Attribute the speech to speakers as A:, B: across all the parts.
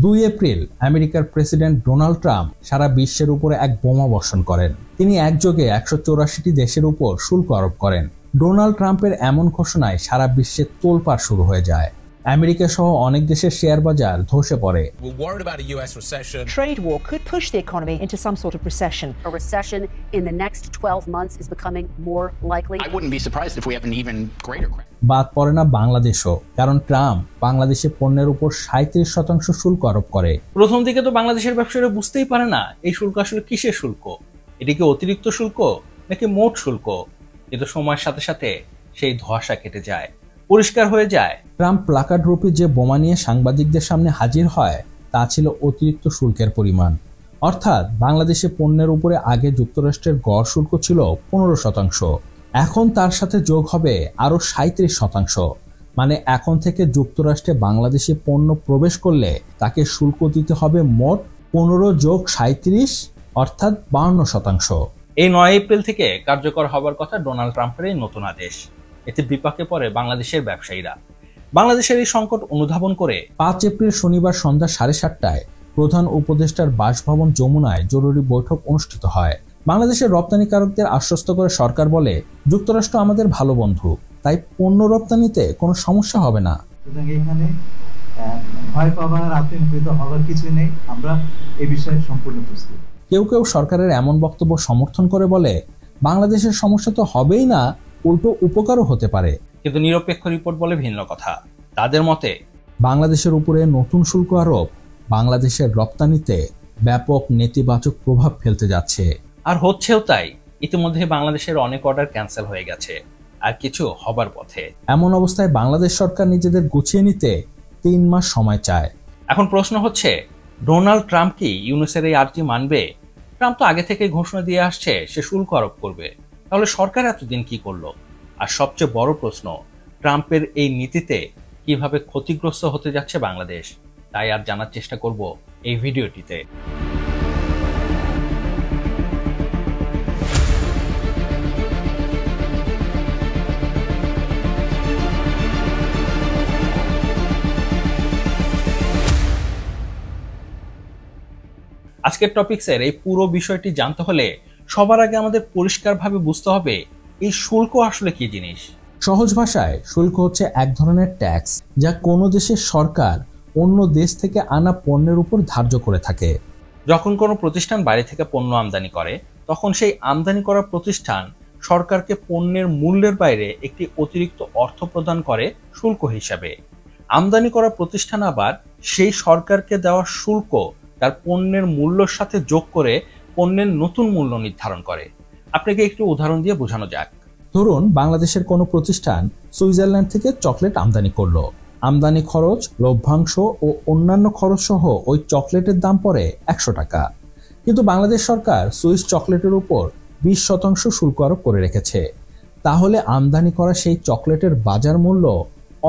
A: 2 April আমেরিকার president Donald Trump সারা বিশ্বের উপরে এক বোমা বর্ষণ করেন। তিনি একযোগে 184টি দেশের উপর শুল্ক আরোপ করেন। ডোনাল্ড ট্রাম্পের এমন ঘোষণায় সারা বিশ্বে তোলপাড় শুরু হয়ে যায়। আমেরিকা সহ অনেক দেশের শেয়ার বাজার ধসে পড়ে।
B: Trade war could push the economy into some sort of recession.
C: A recession in the next 12 months is becoming more likely.
D: I wouldn't be surprised if we have an even greater crash.
A: বাদ পড়ে না বাংলাদেশও, কারণ Trump বাংলাদেশে পণ্যের উপর 37% শুল্ক আরোপ করে।
E: প্রথম দিকে তো বাংলাদেশের ব্যবসায়ীরা বুঝতেই পারে না এই শুল্ক আসলে কিসের শুল্ক, এটি কি অতিরিক্ত শুল্ক নাকি মোট শুল্ক। কিন্তু সময়ের সাথে সাথে সেই ধোঁয়াশা কেটে যায়, পরিষ্কার হয়ে যায়।
A: ট্রাম্প প্লাকার্ড রূপে যে বোমা নিয়ে সাংবাদিকদের সামনে হাজির হয় তা ছিল অতিরিক্ত শুল্কের পরিমাণ। অর্থাৎ বাংলাদেশে পণ্যের উপরে আগে যুক্তরাষ্ট্রের গড় শুল্ক ছিল 15%, এখন তার সাথে যোগ হবে আরো 37%। মানে এখন থেকে যুক্তরাষ্ট্রে বাংলাদেশে পণ্য প্রবেশ করলে তাকে শুল্ক দিতে হবে মোট 15 যোগ 37 অর্থাৎ 52%।
E: এই 9 এপ্রিল থেকে কার্যকর হবার কথা ডোনাল্ড ট্রাম্পের এই নতুন আদেশ। এতে বিপাকে পড়ে বাংলাদেশের ব্যবসায়ীরা। বাংলাদেশের এই সংকট অনুধাবন করে
A: 5 এপ্রিল শনিবার সন্ধ্যা 7:30টায় প্রধান উপদেষ্টার বাসভবন যমুনায় জরুরি বৈঠক অনুষ্ঠিত হয়। বাংলাদেশের রপ্তানিকারকদের আশ্বস্ত করে সরকার বলে, যুক্তরাষ্ট্র আমাদের ভালো বন্ধু, তাই পণ্য রপ্তানিতে কোনো সমস্যা হবে না।
F: এখানে ভয় পাবার, আতঙ্কিত হওয়ার কিছু নেই, আমরা এই বিষয়ে সম্পূর্ণ প্রস্তুত।
A: কেউ কেউ সরকারের এমন বক্তব্য সমর্থন করে বলে, বাংলাদেশের সমস্যা তো হবেই না, উল্টো উপকারও হতে পারে।
E: কিন্তু নিরপেক্ষ রিপোর্ট বলে ভিন্ন কথা। তাদের মতে
A: বাংলাদেশের উপরে নতুন শুল্ক আরোপ বাংলাদেশের রপ্তানিতে ব্যাপক নেতিবাচক প্রভাব ফেলতে যাচ্ছে,
E: আর হচ্ছেও তাই। ইতিমধ্যে বাংলাদেশের অনেক অর্ডার ক্যান্সেল হয়ে গেছে, আর কিছু হবার পথে।
A: এমন অবস্থায় বাংলাদেশ সরকার নিজেদের গুছিয়ে নিতে 3 মাস সময় চায়।
E: এখন প্রশ্ন হচ্ছে, ডোনাল্ড ট্রাম্প কি ইউনুসের এই আর্জি মানবে? ট্রাম্প তো আগে থেকে ঘোষণা দিয়ে আসছে সে শুল্ক আরোপ করবে, তাহলে সরকার এতদিন কি করলো? আর সবচেয়ে বড় প্রশ্ন, ট্রাম্পের এই নীতিতে কিভাবে ক্ষতিগ্রস্ত হতে যাচ্ছে বাংলাদেশ? তাই আর জানার চেষ্টা করব এই ভিডিওটিতে। আজকের টপিকসের এই পুরো বিষয়টি জানতে হলে সবার আগে আমাদের পরিষ্কারভাবে বুঝতে হবে এই শুল্ক আসলে কি জিনিস।
A: সহজ ভাষায় শুল্ক হচ্ছে এক ধরনের ট্যাক্স যা কোনো দেশের সরকার অন্য দেশ থেকে আনা পণ্যের উপর ধার্য করে থাকে।
E: যখন কোনো প্রতিষ্ঠান বাইরে থেকে পণ্য আমদানি করে, তখন সেই আমদানি করা প্রতিষ্ঠান সরকারকে পণ্যের মূল্যের বাইরে একটি অতিরিক্ত অর্থ প্রদান করে শুল্ক হিসাবে। আমদানি করা প্রতিষ্ঠান আবার সেই সরকারকে দেওয়া শুল্ক তার পণ্যের মূল্যের সাথে যোগ করে পণ্যের নতুন মূল্য নির্ধারণ করে। আপনাকে একটু উদাহরণ দিয়ে বোঝানো যাক।
A: ধরুন, বাংলাদেশের কোনো প্রতিষ্ঠান সুইজারল্যান্ড থেকে চকলেট আমদানি করলো। আমদানি খরচ, লভ্যাংশ ও অন্যান্য খরচ সহ ওই চকলেটের দাম পড়ে 100 টাকা। কিন্তু বাংলাদেশ সরকার সুইস চকলেটের উপর 20% শুল্ক আরোপ করে রেখেছে। তাহলে আমদানি করা সেই চকলেটের বাজার মূল্য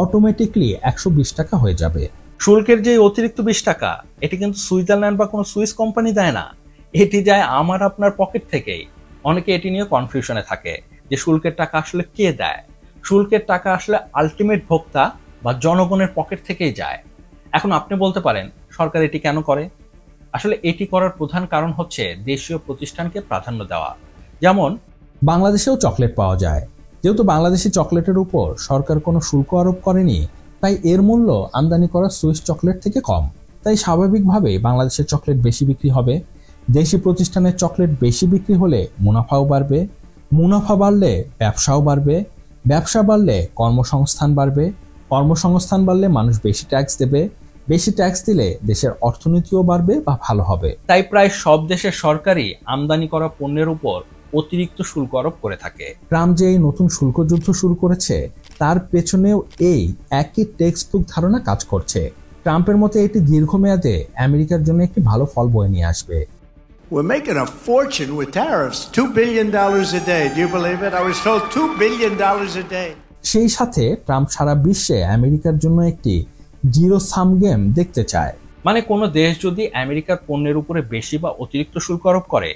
A: অটোমেটিকলি 120 টাকা হয়ে যাবে।
E: শুল্কের যে অতিরিক্ত 20 টাকা, এটি কিন্তু সুইজারল্যান্ড বা কোনো সুইস কোম্পানি দেয় না, এটি যায় আমার আপনার পকেট থেকেই। অনেকে এটি নিয়ে কনফিউশনে থাকে যে শুল্কের টাকা আসলে কে দেয়। শুল্কের টাকা আসলে আলটিমেট ভোক্তা বা জনগণের পকেট থেকেই যায়। এখন আপনি বলতে পারেন, সরকার এটি কেন করে? আসলে এটি করার প্রধান কারণ হচ্ছে দেশীয় প্রতিষ্ঠানকে প্রাধান্য দেওয়া। যেমন
A: বাংলাদেশেও চকলেট পাওয়া যায়, যেহেতু বাংলাদেশি চকলেটের উপর সরকার কোনো শুল্ক আরোপ করেনি, তাই এর মূল্য আমদানি করা সুইস চকলেট থেকে কম। তাই স্বাভাবিকভাবেই বাংলাদেশের চকলেট বেশি বিক্রি হবে। দেশি প্রতিষ্ঠানের চকলেট বেশি বিক্রি হলে মুনাফাও বাড়বে, মুনাফা বাড়লে ব্যবসাও বাড়বে, ব্যবসা বাড়লে কর্মসংস্থান বাড়বে, কর্মসংস্থান বাড়লে মানুষ বেশি ট্যাক্স দেবে, বেশি ট্যাক্স দিলে দেশের অর্থনীতিও বাড়বে বা ভালো হবে।
E: তাই প্রায় সব দেশের সরকারই আমদানি করা পণ্যের উপর অতিরিক্ত শুল্ক আরোপ করে থাকে।
A: ট্রাম্প যে এই নতুন শুল্ক যুদ্ধ শুরু করেছে, তার পেছনেও এই একই টেক্সটবুক ধারণা কাজ করছে। ট্রাম্পের মতে এটি দীর্ঘমেয়াদে আমেরিকার জন্য একটি ভালো ফল বয়ে নিয়ে আসবে।
G: We're making a fortune with tariffs. $2 billion a day. Do you believe it? I was told $2 billion a day.
A: সেই সাথে ট্রাম্প সারা বিশ্বে আমেরিকার জন্য একটি জিরো সাম গেম দেখতে চায়।
E: মানে কোনো দেশ যদি আমেরিকার পণ্যের উপরে বেশি বা অতিরিক্ত শুল্ক আরোপ করে,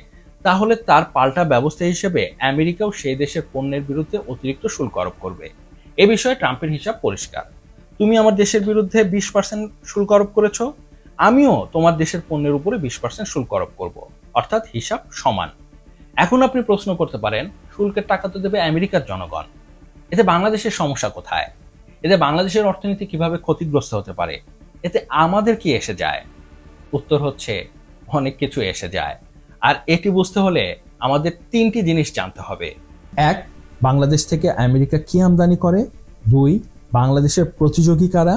E: তাহলে তার পাল্টা ব্যবস্থা হিসেবে আমেরিকাও সেই দেশের পণ্যের বিরুদ্ধে অতিরিক্ত শুল্ক আরোপ করবে। এ বিষয়ে ট্রাম্পের হিসাব পরিষ্কার। তুমি আমার দেশের বিরুদ্ধে 20% শুল্ক আরোপ করেছো, আমিও তোমার দেশের পণ্যের উপরে 20% শুল্ক আরোপ করব, অর্থাৎ হিসাব সমান। এখন আপনি প্রশ্ন করতে পারেন, শুল্কের টাকা তো দেবে আমেরিকার জনগণ, এতে বাংলাদেশের সমস্যা কোথায়? এতে বাংলাদেশের অর্থনীতি কিভাবে ক্ষতিগ্রস্ত হতে পারে? এতে আমাদের কি এসে যায়? উত্তর হচ্ছে অনেক কিছু এসে যায়। আর এটি বুঝতে হলে আমাদের 3টি জিনিস জানতে হবে।
A: 1. বাংলাদেশ থেকে আমেরিকা কি আমদানি করে। 2. বাংলাদেশের প্রতিযোগী কারা।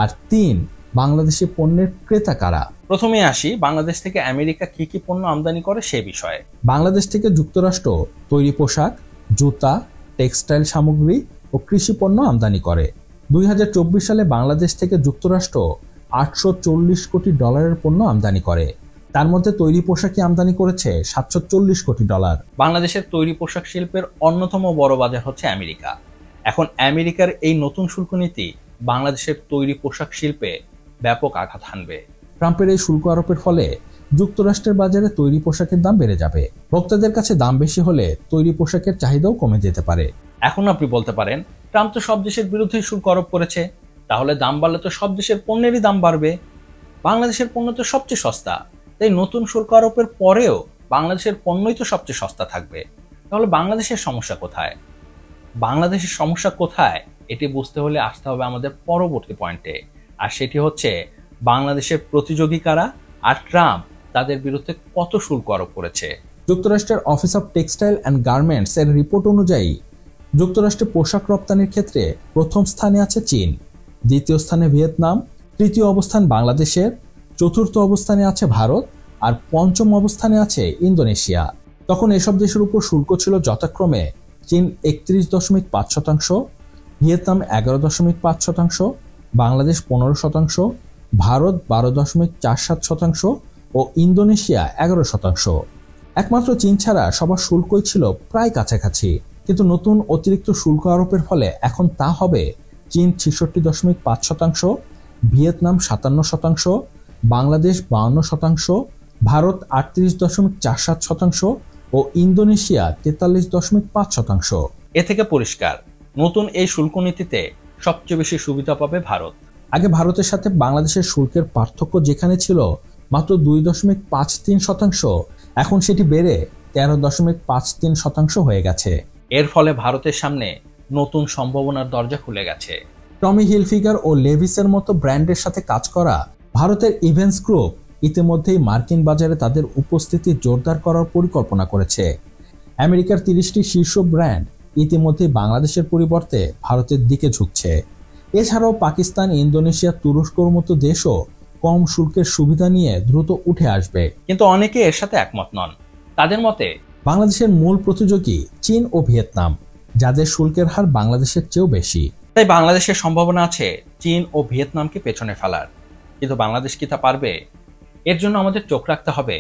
A: আর 3. বাংলাদেশি পণ্যের ক্রেতা কারা।
E: প্রথমে আসি বাংলাদেশ থেকে আমেরিকা কি কি পণ্য আমদানি করে সে বিষয়ে।
A: বাংলাদেশ থেকে যুক্তরাষ্ট্র তৈরি পোশাক, জুতা, টেক্সটাইল সামগ্রী ও কৃষি পণ্য আমদানি করে। 2024 সালে বাংলাদেশ থেকে যুক্তরাষ্ট্র $840 কোটি পণ্য আমদানি করে। তার মধ্যে তৈরি পোশাকই আমদানি করেছে $740 কোটি।
E: বাংলাদেশের তৈরি পোশাক শিল্পের অন্যতম বড় বাজার হচ্ছে আমেরিকা। এখন আমেরিকার এই নতুন শুল্ক নীতি বাংলাদেশের তৈরি পোশাক শিল্পে ব্যাপক আঘাত হানবে।
A: ট্রাম্পের এই শুল্ক আরোপের ফলে যুক্তরাষ্ট্রের বাজারে তৈরি পোশাকের দাম বেড়ে যাবে। ভোক্তাদের কাছে দাম বেশি হলে তৈরি পোশাকের চাহিদাও কমে যেতে পারে।
E: এখন আপনি বলতে পারেন, ট্রাম্প তো সব দেশের বিরুদ্ধে শুল্ক আরোপ করেছে, তাহলে দাম বাড়লে তো সব দেশের পণ্যেরই দাম বাড়বে। বাংলাদেশের পণ্য তো সবচেয়ে সস্তা, তাই নতুন শুল্ক আরোপের পরেও বাংলাদেশের পণ্যই তো সবচেয়ে সস্তা থাকবে। তাহলে বাংলাদেশের সমস্যা কোথায়? বাংলাদেশের সমস্যা কোথায় এটি বুঝতে হলে আসতে হবে আমাদের পরবর্তী পয়েন্টে, আর সেটি হচ্ছে বাংলাদেশের প্রতিযোগী কারা আর ট্রাম্প তাদের বিরুদ্ধে কত শুল্ক আরোপ করেছে।
A: যুক্তরাষ্ট্রের office of textile and garments এর রিপোর্ট অনুযায়ী যুক্তরাষ্ট্রে পোশাক রপ্তানির ক্ষেত্রে প্রথম স্থানে আছে চীন, দ্বিতীয় স্থানে ভিয়েতনাম, তৃতীয় অবস্থান বাংলাদেশের, চতুর্থ অবস্থানে আছে ভারত আর পঞ্চম অবস্থানে আছে ইন্দোনেশিয়া। তখন এসব দেশের উপর শুল্ক ছিল যথাক্রমে চীন 31.5%, ভিয়েতনাম 11.5%, বাংলাদেশ 15%, ভারত 12.47% ও ইন্দোনেশিয়া 11%। একমাত্র চীন ছাড়া সবার শুল্কই ছিল প্রায় কাছাকাছি, কিন্তু নতুন অতিরিক্ত শুল্ক আরোপের ফলে এখন তা হবে চীন 66.5%, ভিয়েতনাম 57%, বাংলাদেশ 52%, ভারত 38.47% ও ইন্দোনেশিয়া 43.5%।
E: এ থেকে পরিষ্কার, নতুন এই শুল্ক নীতিতে সবচেয়ে বেশি সুবিধা পাবে ভারত।
A: আগে ভারতের সাথে বাংলাদেশের শুল্কের পার্থক্য যেখানে ছিল মাত্র 2.53%, এখন সেটি বেড়ে 13.53% হয়ে গেছে।
E: এর ফলে ভারতের সামনে নতুন সম্ভাবনার দরজা খুলে গেছে।
A: টমি হিলফিগার ও লেভিসের মতো ব্র্যান্ডের সাথে কাজ করা ভারতের ইভেন্টস গ্রুপ ইতিমধ্যেই মার্কিন বাজারে তাদের উপস্থিতি জোরদার করার পরিকল্পনা করেছে। আমেরিকার 30টি শীর্ষ ব্র্যান্ড ইতিমধ্যেই বাংলাদেশের পরিবর্তে ভারতের দিকে ঝুঁকছে। এছাড়াও পাকিস্তান, ইন্দোনেশিয়া, তুরস্কর মতো দেশও কম শুল্কের সুবিধা নিয়ে দ্রুত উঠে আসবে।
E: কিন্তু অনেকে এর সাথে একমত নন। তাদের মতে
A: বাংলাদেশের মূল প্রতিযোগী চীন ও ভিয়েতনাম, যাদের শুল্কের হার বাংলাদেশের চেয়েও বেশি।
E: তাই বাংলাদেশের সম্ভাবনা আছে চীন ও ভিয়েতনামকে পেছনে ফেলার। কিন্তু বাংলাদেশ কি তা পারবে? এর জন্য আমাদের চোখ রাখতে হবে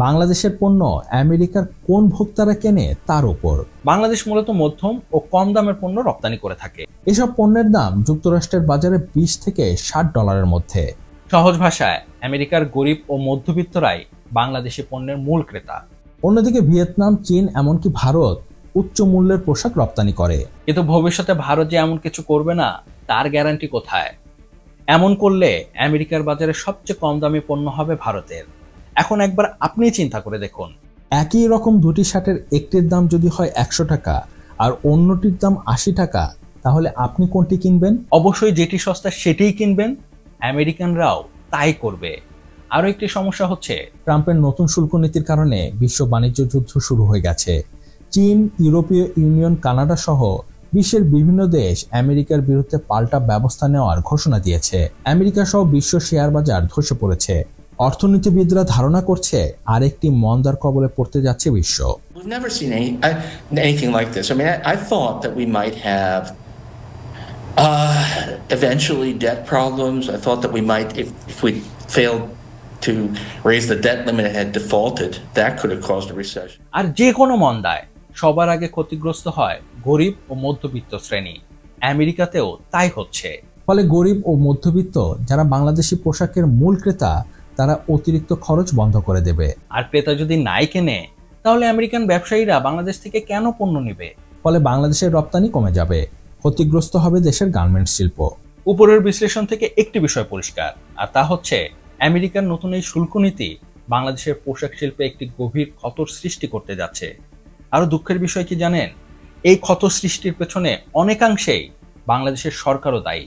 A: বাংলাদেশের পণ্য আমেরিকার কোন ভোক্তারা কেনে তার উপর।
E: বাংলাদেশ মূলত মধ্যম ও কম দামের পণ্য রপ্তানি করে থাকে।
A: এসব পণ্যের দাম যুক্তরাষ্ট্রের বাজারে $20 থেকে $60 মধ্যে।
E: সহজ ভাষায় আমেরিকার গরিব ও মধ্যবিত্তরাই বাংলাদেশি পণ্যের মূল ক্রেতা।
A: অন্যদিকে ভিয়েতনাম, চীন এমনকি ভারত উচ্চ মূল্যের পোশাক রপ্তানি করে।
E: কিন্তু ভবিষ্যতে ভারত যে এমন কিছু করবে না তার গ্যারান্টি কোথায়? এমন করলে আমেরিকার বাজারে সবচেয়ে কম দামি পণ্য হবে ভারতের। এখন একবার আপনি চিন্তা করে দেখুন,
A: একই রকম দুটি শার্টের একটির দাম যদি হয় $100 আর অন্যটির দাম $80, তাহলে আপনি কোনটি কিনবেন?
E: অবশ্যই যেটি সস্তা সেটিই কিনবেন। আমেরিকানরাও তাই করবে। আরও একটি সমস্যা হচ্ছে
A: ট্রাম্পের নতুন শুল্ক নীতির কারণে বিশ্ব বাণিজ্য যুদ্ধ শুরু হয়ে গেছে। চীন, ইউরোপীয় ইউনিয়ন, কানাডা সহ বিশ্বের বিভিন্ন দেশ আমেরিকার বিরুদ্ধে পাল্টা ব্যবস্থা নেওয়ার ঘোষণা দিয়েছে। আমেরিকা সহ বিশ্ব শেয়ার বাজার ধসে পড়েছে। অর্থনীতিবিদরা ধারণা করছে আরেকটি মন্দার কবলে পড়তে যাচ্ছে বিশ্ব।
H: We've never seen anything like this. I mean, I thought that we might have eventually debt problems. I thought that we might, if we failed to raise the debt limit and had defaulted, that could have caused a recession.
E: আর যে কোনো মন্দায় সবার আগে ক্ষতিগ্রস্ত হয় গরিব ও মধ্যবিত্ত শ্রেণী। আমেরিকাতেও তাই হচ্ছে।
A: ফলে গরিব ও মধ্যবিত্ত যারা বাংলাদেশি পোশাকের মূল ক্রেতা, তারা অতিরিক্ত খরচ বন্ধ করে দেবে।
E: আর ক্রেতা যদি নাই কেনে, তাহলে আমেরিকান ব্যবসায়ীরা বাংলাদেশ থেকে কেন পণ্য নেবে?
A: ফলে বাংলাদেশের রপ্তানি কমে যাবে, ক্ষতিগ্রস্ত হবে দেশের গার্মেন্টস শিল্প।
E: উপরের বিশ্লেষণ থেকে একটি বিষয় পরিষ্কার, আর তা হচ্ছে আমেরিকার নতুন এই শুল্ক নীতি বাংলাদেশের পোশাক শিল্পে একটি গভীর ক্ষতর সৃষ্টি করতে যাচ্ছে। আরো দুঃখের বিষয় কি জানেন, এই ক্ষত সৃষ্টির পেছনে অনেকাংশেই বাংলাদেশের সরকারও দায়ী।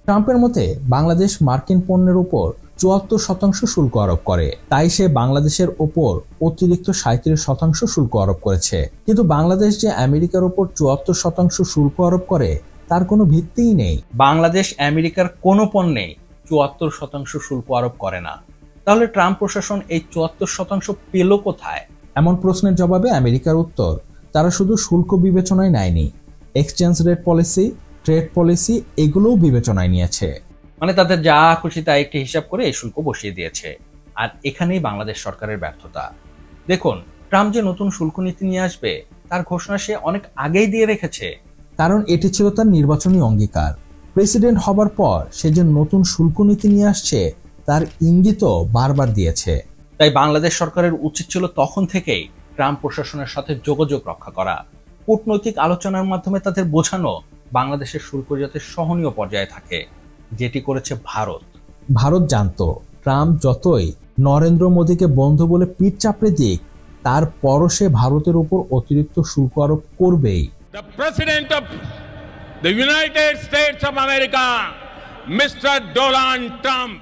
A: ট্রাম্পের মতে বাংলাদেশ মার্কিন পণ্যের উপর ৭৪% শুল্ক আরোপ করে, তাই সে বাংলাদেশের ওপর অতিরিক্ত ৩৭% শুল্ক আরোপ করেছে। কিন্তু বাংলাদেশ যে আমেরিকার উপর ৭৪% শুল্ক আরোপ করে তার কোনো ভিত্তিই নেই।
E: বাংলাদেশ আমেরিকার কোনো পণ্যে ৭৪% শুল্ক আরোপ করে না। তাহলে ট্রাম্প প্রশাসন এই ৭৪% পেল কোথায়?
A: এমন প্রশ্নের জবাবে আমেরিকার উত্তর, তারা শুধু শুল্ক বিবেচনায় নেয়নি, exchange rate policy, trade policy এগুলোও বিবেচনায় নিয়েছে।
E: মানে তাদের যা খুশি তা একটি হিসাব করে এই শুল্ক বসিয়ে দিয়েছে। আর এখানেই বাংলাদেশ সরকারের ব্যর্থতা। দেখুন, ট্রাম্প যে নতুন শুল্ক নীতি নিয়ে আসবে তার ঘোষণা সে অনেক আগেই দিয়ে রেখেছে,
A: কারণ এটি ছিল তার নির্বাচনী অঙ্গীকার। প্রেসিডেন্ট হবার পর সে যে নতুন শুল্ক নীতি নিয়ে আসছে তার ইঙ্গিতও বারবার দিয়েছে।
E: তাই বাংলাদেশ সরকারের উচিত ছিল তখন থেকেই ট্রাম্প প্রশাসনের সাথে যোগাযোগ রক্ষা করা, কূটনৈতিক আলোচনার মাধ্যমে তাদের বোঝানো বাংলাদেশের শুল্ক যাতে সহনীয় পর্যায়ে থাকে, যেটি করেছে ভারত।
A: ভারত জানতো ট্রাম্প যতই নরেন্দ্র মোদীকে বন্ধু বলে পিঠ চাপড়ে দিক, তারপরও সে ভারতের উপর অতিরিক্ত শুল্ক আরোপ করবেই।
I: The President of the United States of America, Mr. Donald Trump.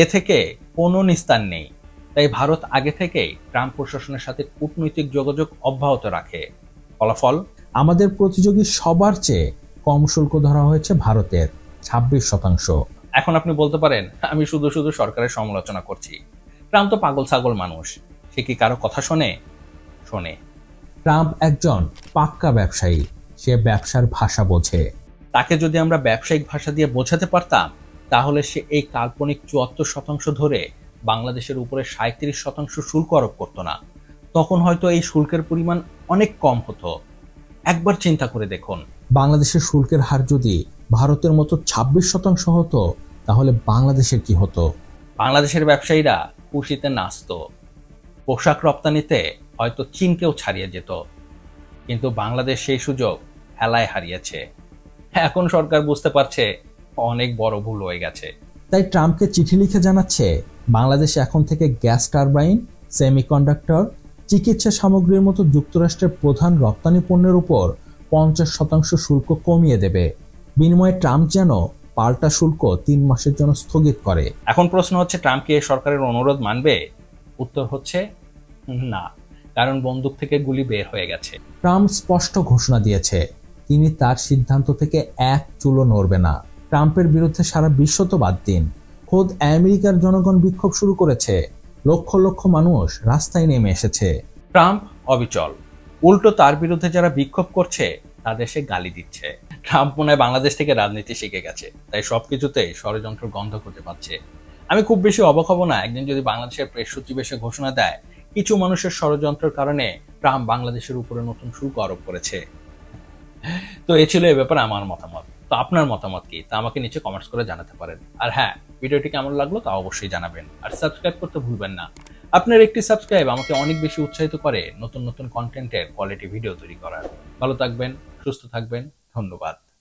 E: এ থেকে কোনো নিস্তার নেই। তাই ভারত আগে থেকেই ট্রাম্প প্রশাসনের সাথে কূটনৈতিক যোগাযোগ অব্যাহত রাখে। ফলাফল,
A: আমাদের প্রতিযোগী সবার চেয়ে কম শুল্ক ধরা হয়েছে ভারতের ২৬%।
E: এখন আপনি বলতে পারেন আমি শুধু শুধু সরকারের সমালোচনা করছি। ট্রাম্প তো পাগল ছাগল মানুষ, সে কি কারো কথা শোনে?
A: ট্রাম্প একজন পাক্কা ব্যবসায়ী, সে ব্যবসার ভাষা বোঝে।
E: তাকে যদি আমরা ব্যবসায়িক ভাষা দিয়ে বোঝাতে পারতাম তাহলে সে এই কাল্পনিক ৭৪% ধরে বাংলাদেশের উপরে ৩৭% শুল্ক আরোপ করতো না। তখন হয়তো এই শুল্কের পরিমাণ অনেক কম হতো। একবার চিন্তা করে দেখুন,
A: বাংলাদেশের শুল্কের হার যদি ভারতের মতো ২৬% হতো তাহলে বাংলাদেশের কি হতো?
E: বাংলাদেশের ব্যবসায়ীরা খুশিতে নাচত, পোশাক রপ্তানিতে হয়তো চীনকেও ছাড়িয়ে যেত। কিন্তু বাংলাদেশ সেই সুযোগ হেলায় হারিয়েছে। এখন সরকার বুঝতে পারছে অনেক বড় ভুল হয়ে গেছে।
A: তাই ট্রাম্পকে চিঠি লিখে জানাচ্ছে বাংলাদেশে এখন থেকে গ্যাস টারবাইন, সেমিকন্ডাক্টর, চিকিৎসা সামগ্রীর মতো যুক্তরাষ্ট্রের প্রধান রপ্তানি পণ্যের উপর ৫০% শুল্ক কমিয়ে দেবে। বিনিময়ে ট্রাম্প যেন পাল্টা শুল্ক ৩ মাসের জন্য স্থগিত করে।
E: এখন প্রশ্ন হচ্ছে, ট্রাম্প কি এই সরকারের অনুরোধ মানবে? উত্তর হচ্ছে না, কারণ বন্দুক থেকে গুলি বের হয়ে গেছে।
A: ট্রাম্প স্পষ্ট ঘোষণা দিয়েছে তিনি তার সিদ্ধান্ত থেকে এক চুলও নড়বে না। ট্রাম্পের বিরুদ্ধে সারা বিশ্ব তো বাদ দিন, খোদ আমেরিকার জনগণ বিক্ষোভ শুরু করেছে, লক্ষ লক্ষ মানুষ রাস্তায় নেমে এসেছে।
E: ট্রাম্প অবিচল, উল্টো তার বিরুদ্ধে যারা বিক্ষোভ করছে তাদের সে গালি দিচ্ছে। ট্রাম্প মনে হয় বাংলাদেশ থেকে রাজনীতি শিখে গেছে, তাই সবকিছুতেই ষড়যন্ত্র গন্ধ খুঁজে পাচ্ছে। আমি খুব বেশি অবাক হব না একদিন যদি বাংলাদেশের প্রেস সচিব এসে ঘোষণা দেয় কিছু মানুষের ষড়যন্ত্রের কারণে ট্রাম্প বাংলাদেশের উপরে নতুন শুল্ক আরোপ করেছে। তো এই ছিল এ ব্যাপারে আমার মতামত। তো আপনার মতামত কি তা আমাকে নিচে কমেন্টস করে জানাতে পারেন। আর হ্যাঁ, ভিডিওটি কেমন লাগলো তা অবশ্যই জানাবেন, আর সাবস্ক্রাইব করতে ভুলবেন না। আপনার একটি সাবস্ক্রাইব আমাকে অনেক বেশি উৎসাহিত করে নতুন নতুন কন্টেন্টের কোয়ালিটি ভিডিও তৈরি করার। ভালো থাকবেন, সুস্থ থাকবেন, ধন্যবাদ।